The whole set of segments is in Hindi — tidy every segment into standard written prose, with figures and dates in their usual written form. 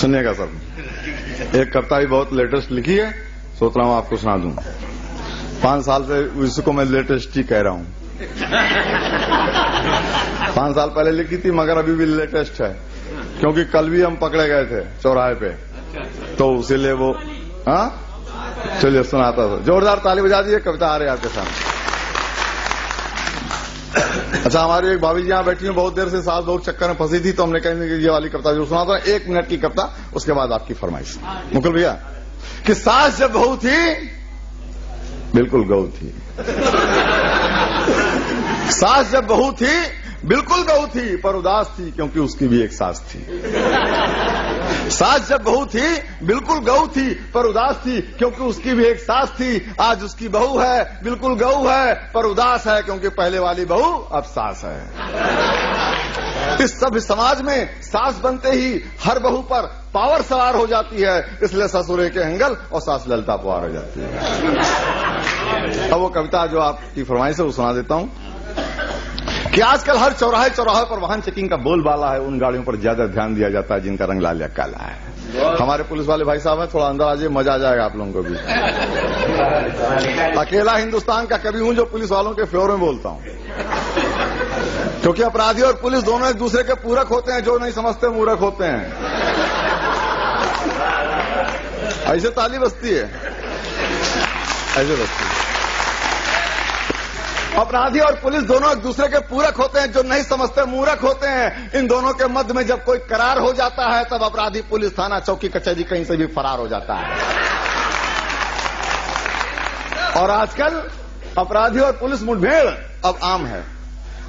सुनिएगा सर, एक कविता भी बहुत लेटेस्ट लिखी है, सोच रहा हूं आपको सुना दूं। 5 साल से इसको मैं लेटेस्ट ही कह रहा हूं। 5 साल पहले लिखी थी मगर अभी भी लेटेस्ट है, क्योंकि कल भी हम पकड़े गए थे चौराहे पे, तो इसीलिए वो चलिए सुनाता था। जोरदार ताली बजा दीजिए, कविता आ रही है आपके सामने। अच्छा, हमारी एक भाभी जी यहाँ बैठी हैं, बहुत देर से सास बहुत चक्कर में फंसी थी, तो हमने कहा ये वाली कविता जो सुना था 1 मिनट की कविता, उसके बाद आपकी फरमाइश। मुकुल भैया, कि सास जब बहू थी बिल्कुल गऊ थी। सास जब बहू थी बिल्कुल गऊ थी, पर उदास थी क्योंकि उसकी भी एक सास थी। सास जब बहू थी बिल्कुल गऊ थी, पर उदास थी क्योंकि उसकी भी एक सास थी। आज उसकी बहू है बिल्कुल गऊ है, पर उदास है क्योंकि पहले वाली बहू अब सास है। इस सभ्य समाज में सास बनते ही हर बहू पर पावर सवार हो जाती है, इसलिए ससुरे के हंगल और सास ललता पुआर हो जाती है। अब वो कविता जो आपकी फरमाइश है वो सुना देता हूं कि आजकल हर चौराहे चौराहे पर वाहन चेकिंग का बोलबाला है। उन गाड़ियों पर ज्यादा ध्यान दिया जाता है जिनका रंग लाल या काला है। हमारे पुलिस वाले भाई साहब हैं, थोड़ा अंदर आ जाइए, मजा आ जाएगा आप लोगों को भी। अकेला हिंदुस्तान का कवि हूं जो पुलिस वालों के फेवर में बोलता हूं, क्योंकि अपराधी और पुलिस दोनों एक दूसरे के पूरक होते हैं, जो नहीं समझते मूर्ख होते हैं। ऐसे ताली बजती है, ऐसे बजती है। अपराधी और पुलिस दोनों एक दूसरे के पूरक होते हैं, जो नहीं समझते मूर्ख होते हैं। इन दोनों के मध्य में जब कोई करार हो जाता है, तब अपराधी पुलिस थाना चौकी कचहरी कहीं से भी फरार हो जाता है। और आजकल अपराधी और पुलिस मुठभेड़ अब आम है।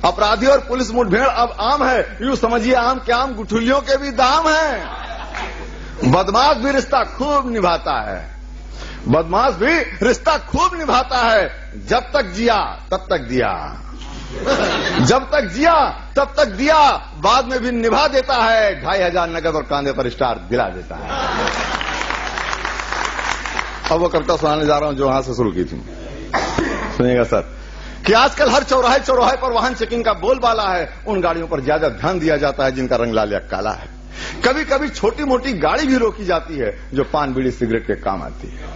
अपराधी और पुलिस मुठभेड़ अब आम है, यूं समझिए आम के आम गुठलियों के भी दाम है। बदमाश भी रिश्ता खूब निभाता है, बदमाश भी रिश्ता खूब निभाता है। जब तक जिया तब तक दिया, जब तक जिया तब तक दिया, बाद में भी निभा देता है। 2500 नगद और कांधे पर स्टार दिला देता है। अब वो कविता सुनाने जा रहा हूं जो वहां से शुरू की थी। सुनिएगा सर, कि आजकल हर चौराहे चौराहे पर वाहन चेकिंग का बोलबाला है। उन गाड़ियों पर ज्यादा ध्यान दिया जाता है जिनका रंग लाल या काला है। कभी कभी छोटी मोटी गाड़ी भी रोकी जाती है जो पान बीड़ी सिगरेट के काम आती है।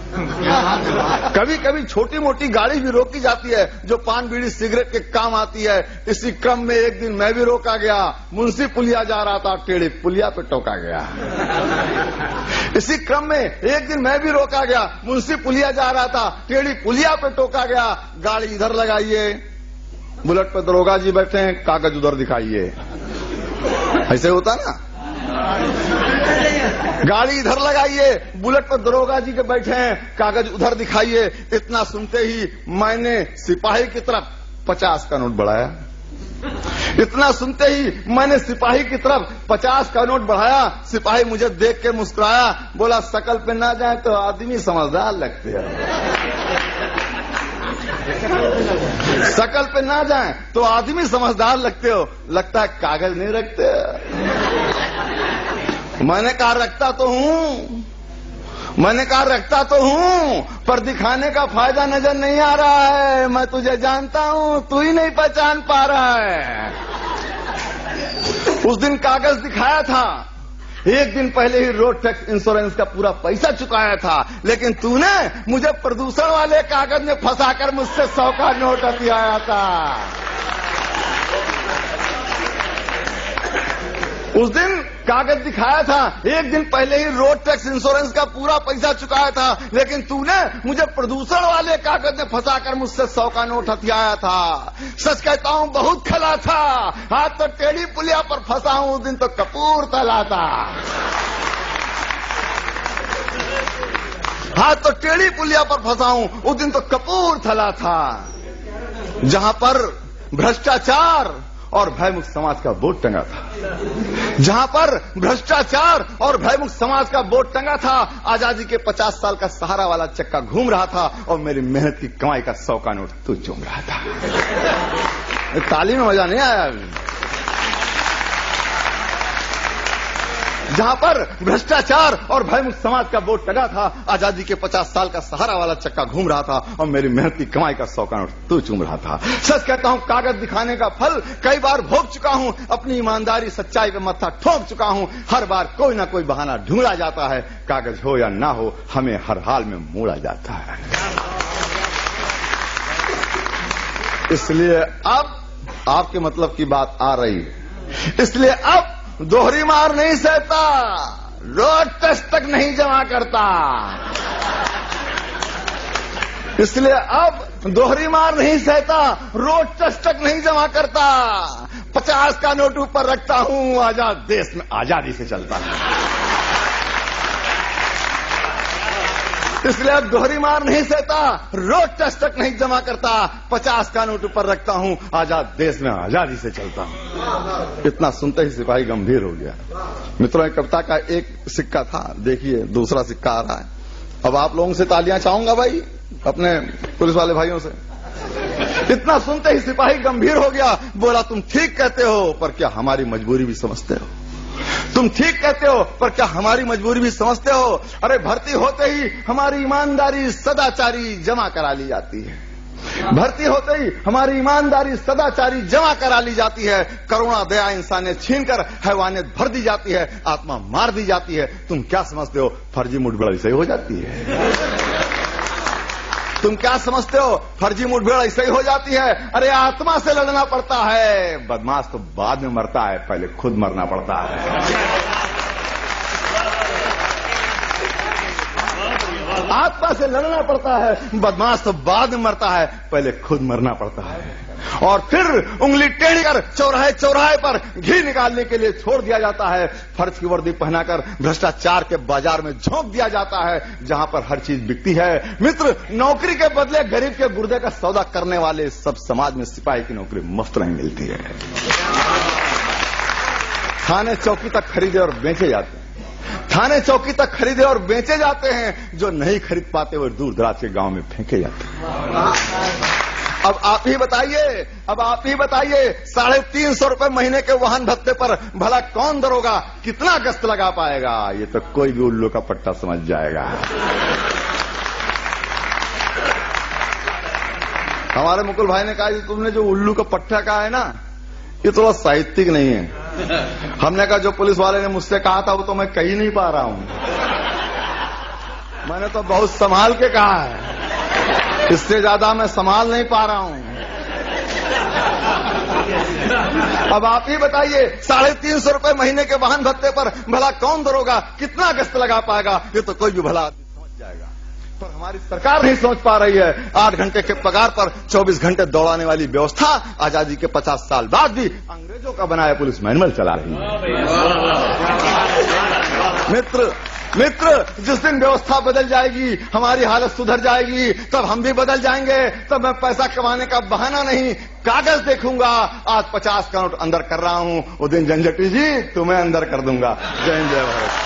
कभी कभी छोटी मोटी गाड़ी भी रोकी जाती है जो पान बीड़ी सिगरेट के काम आती है। इसी क्रम में एक दिन मैं भी रोका गया, मुंशी पुलिया जा रहा था, टेढ़ी पुलिया पे टोका गया। इसी क्रम में एक दिन मैं भी रोका गया, मुंशी पुलिया जा रहा था, टेढ़ी पुलिया पे टोका गया। गाड़ी इधर लगाइए, बुलेट पे दरोगा जी बैठे हैं, कागज उधर दिखाइए। ऐसे होता ना, गाड़ी इधर लगाइए, बुलेट पर दरोगा जी के बैठे हैं, कागज उधर दिखाइए। इतना सुनते ही मैंने सिपाही की तरफ 50 का नोट बढ़ाया। इतना सुनते ही मैंने सिपाही की तरफ 50 का नोट बढ़ाया। सिपाही मुझे देख के मुस्कुराया, बोला शकल पे ना जाए तो आदमी समझदार लगते हैं। शकल पे ना जाए तो आदमी समझदार लगते हो, लगता है कागज नहीं रखते। मैंने कहा रखता तो हूं, मैंने कहा रखता तो हूं, पर दिखाने का फायदा नजर नहीं आ रहा है। मैं तुझे जानता हूं, तू ही नहीं पहचान पा रहा है। उस दिन कागज दिखाया था, एक दिन पहले ही रोड टैक्स इंश्योरेंस का पूरा पैसा चुकाया था, लेकिन तूने मुझे प्रदूषण वाले कागज में फंसाकर मुझसे 100 का नोट हथियाया था। उस दिन कागज दिखाया था, एक दिन पहले ही रोड टैक्स इंश्योरेंस का पूरा पैसा चुकाया था, लेकिन तूने मुझे प्रदूषण वाले कागज में फंसाकर मुझसे 100 का नोट हथियाया था। सच कहता हूं बहुत खला था, हाथ तो टेढ़ी पुलिया पर फंसा हूं, उस दिन तो कपूरथला था। हाथ तो टेढ़ी पुलिया पर फंसा हूं, उस दिन तो कपूरथला था, जहां पर भ्रष्टाचार और भयमुक्त समाज का बोर्ड टंगा था। जहां पर भ्रष्टाचार और भयमुक्त समाज का बोर्ड टंगा था, आजादी के 50 साल का सहारा वाला चक्का घूम रहा था, और मेरी मेहनत की कमाई का 100 का नोट तू चूम रहा था। ताली में मजा नहीं आया। जहां पर भ्रष्टाचार और भयमुक्त समाज का बोर्ड टंगा था, आजादी के 50 साल का सहारा वाला चक्का घूम रहा था और मेरी मेहनत की कमाई का 100 का नोट तू चूम रहा था। सच कहता हूं, कागज दिखाने का फल कई बार भोग चुका हूं, अपनी ईमानदारी सच्चाई पे मत्था ठोक चुका हूं। हर बार कोई ना कोई बहाना ढूंढा जाता है, कागज हो या ना हो हमें हर हाल में मोड़ा जाता है। इसलिए अब आपके मतलब की बात आ रही है, इसलिए अब दोहरी मार नहीं सहता, रोड टेस्ट तक नहीं जमा करता। इसलिए अब दोहरी मार नहीं सहता, रोड टेस्ट तक नहीं जमा करता। 50 का नोट ऊपर रखता हूं, आजाद देश में आजादी से चलता हूं। इसलिए अब दोहरी मार नहीं सहता, रोड टेस्ट तक नहीं जमा करता। 50 का नोट ऊपर रखता हूं, आजाद देश में आजादी से चलता हूं। इतना सुनते ही सिपाही गंभीर हो गया। मित्रों, कविता का एक सिक्का था, देखिए दूसरा सिक्का आ रहा है। अब आप लोगों से तालियां चाहूंगा भाई, अपने पुलिस वाले भाइयों से। इतना सुनते ही सिपाही गंभीर हो गया, बोला तुम ठीक कहते हो, पर क्या हमारी मजबूरी भी समझते हो? तुम ठीक कहते हो, पर क्या हमारी मजबूरी भी समझते हो? अरे भर्ती होते ही हमारी ईमानदारी सदाचारी जमा करा ली जाती है। भर्ती होते ही हमारी ईमानदारी सदाचारी जमा करा ली जाती है। करुणा दया इंसानियत छीनकर हैवानियत भर दी जाती है, आत्मा मार दी जाती है। तुम क्या समझते हो, फर्जी मुठभेड़ ऐसे ही हो जाती है? तुम क्या समझते हो, फर्जी मुठभेड़ ऐसे ही हो जाती है? अरे आत्मा से लड़ना पड़ता है। बदमाश तो बाद में मरता है, पहले खुद मरना पड़ता है। आत्मा से लड़ना पड़ता है, बदमाश तो बाद में मरता है, पहले खुद मरना पड़ता है। और फिर उंगली टेढ़ी कर चौराहे चौराहे पर घी निकालने के लिए छोड़ दिया जाता है। फर्ज की वर्दी पहनाकर भ्रष्टाचार के बाजार में झोंक दिया जाता है, जहां पर हर चीज बिकती है। मित्र, नौकरी के बदले गरीब के गुर्दे का सौदा करने वाले सब समाज में सिपाही की नौकरी मुफ्त नहीं मिलती है। थाने चौकी तक खरीदे और बेचे जाते हैं, थाने चौकी तक खरीदे और बेचे जाते हैं। जो नहीं खरीद पाते वो दूर दराज के गांव में फेंके जाते हैं। अब आप ही बताइए, 350 रुपए महीने के वाहन भत्ते पर भला कौन दरोगा कितना गश्त लगा पाएगा? ये तो कोई भी उल्लू का पट्टा समझ जाएगा। हमारे मुकुल भाई ने कहा, तुमने जो उल्लू का पट्टा कहा है ना, ये थोड़ा साहित्यिक नहीं है। हमने कहा जो पुलिस वाले ने मुझसे कहा था वो तो मैं कह ही नहीं पा रहा हूं, मैंने तो बहुत संभाल के कहा है, इससे ज्यादा मैं संभाल नहीं पा रहा हूं। अब आप ही बताइए, 350 रुपए महीने के वाहन भत्ते पर भला कौन दरोगा कितना गश्त लगा पाएगा? ये तो कोई भी भला आदमी समझ जाएगा, पर हमारी सरकार नहीं समझ पा रही है। 8 घंटे के पगार पर 24 घंटे दौड़ाने वाली व्यवस्था आजादी के 50 साल बाद भी अंग्रेजों का बनाया पुलिस मैनुअल चला रही है। मित्र, जिस दिन व्यवस्था बदल जाएगी, हमारी हालत सुधर जाएगी, तब हम भी बदल जाएंगे। तब मैं पैसा कमाने का बहाना नहीं, कागज देखूंगा। आज 50 का नोट अंदर कर रहा हूं, वो दिन झंझटी जी तुम्हें अंदर कर दूंगा। जय हिंद, जय भारत।